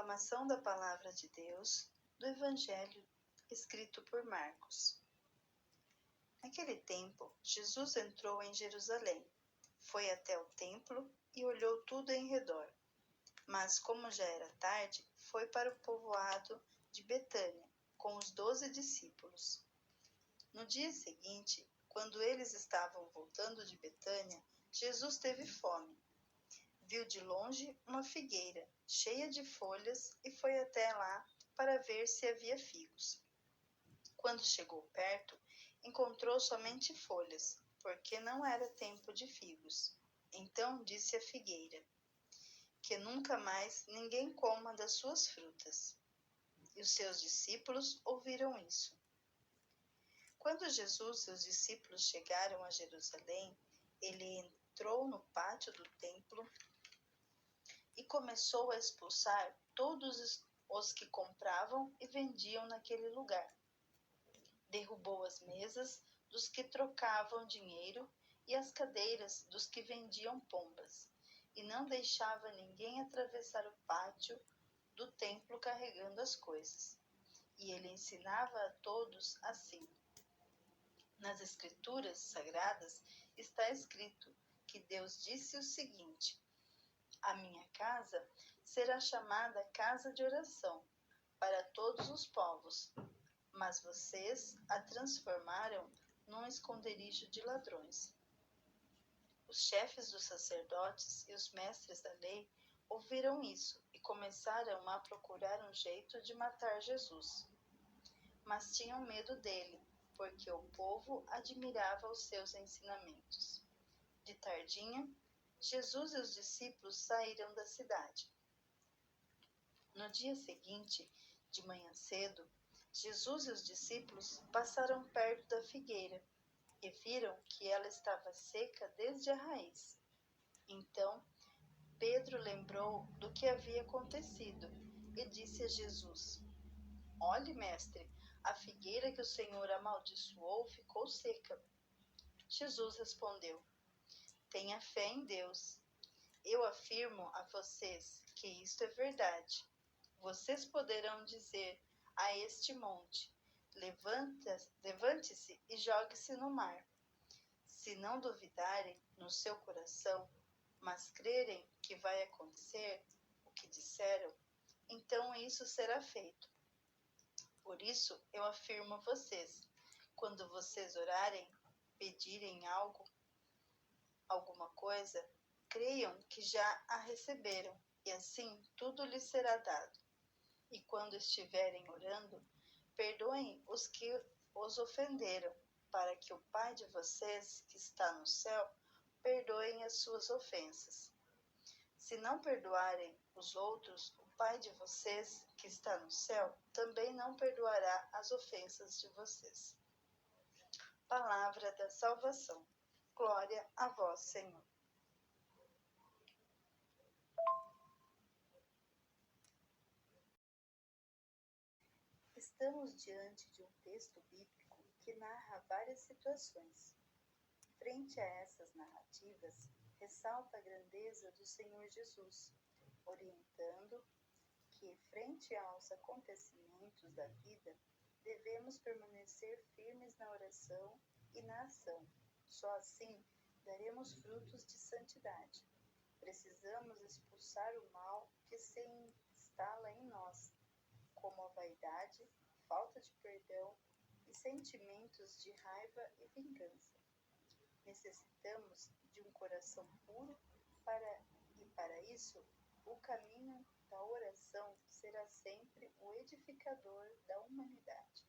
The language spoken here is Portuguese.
Proclamação da Palavra de Deus, do Evangelho escrito por Marcos. Naquele tempo, Jesus entrou em Jerusalém, foi até o templo e olhou tudo em redor. Mas, como já era tarde, foi para o povoado de Betânia, com os 12 discípulos. No dia seguinte, quando eles estavam voltando de Betânia, Jesus teve fome. Viu de longe uma figueira, cheia de folhas, e foi até lá para ver se havia figos. Quando chegou perto, encontrou somente folhas, porque não era tempo de figos. Então disse à figueira: que nunca mais ninguém coma das suas frutas. E os seus discípulos ouviram isso. Quando Jesus e os discípulos chegaram a Jerusalém, ele entrou no pátio do templo e começou a expulsar todos os que compravam e vendiam naquele lugar. Derrubou as mesas dos que trocavam dinheiro e as cadeiras dos que vendiam pombas, e não deixava ninguém atravessar o pátio do templo carregando as coisas. E ele ensinava a todos assim. Nas Escrituras Sagradas está escrito que Deus disse o seguinte: a minha casa será chamada casa de oração para todos os povos, mas vocês a transformaram num esconderijo de ladrões. Os chefes dos sacerdotes e os mestres da lei ouviram isso e começaram a procurar um jeito de matar Jesus. Mas tinham medo dele, porque o povo admirava os seus ensinamentos. De tardinha, Jesus e os discípulos saíram da cidade. No dia seguinte, de manhã cedo, Jesus e os discípulos passaram perto da figueira e viram que ela estava seca desde a raiz. Então, Pedro lembrou do que havia acontecido e disse a Jesus: olhe, mestre, a figueira que o Senhor amaldiçoou ficou seca. Jesus respondeu: tenha fé em Deus. Eu afirmo a vocês que isto é verdade. Vocês poderão dizer a este monte: levante-se e jogue-se no mar. Se não duvidarem no seu coração, mas crerem que vai acontecer o que disseram, então isso será feito. Por isso eu afirmo a vocês: quando vocês orarem, pedirem alguma coisa, creiam que já a receberam, e assim tudo lhes será dado. E quando estiverem orando, perdoem os que os ofenderam, para que o Pai de vocês, que está no céu, perdoe as suas ofensas. Se não perdoarem os outros, o Pai de vocês, que está no céu, também não perdoará as ofensas de vocês. Palavra da salvação. Glória a vós, Senhor. Estamos diante de um texto bíblico que narra várias situações. Frente a essas narrativas, ressalta a grandeza do Senhor Jesus, orientando que, frente aos acontecimentos da vida, devemos permanecer firmes na oração e na ação. Só assim daremos frutos de santidade. Precisamos expulsar o mal que se instala em nós, como a vaidade, falta de perdão e sentimentos de raiva e vingança. Necessitamos de um coração puro e para isso, o caminho da oração será sempre o edificador da humanidade.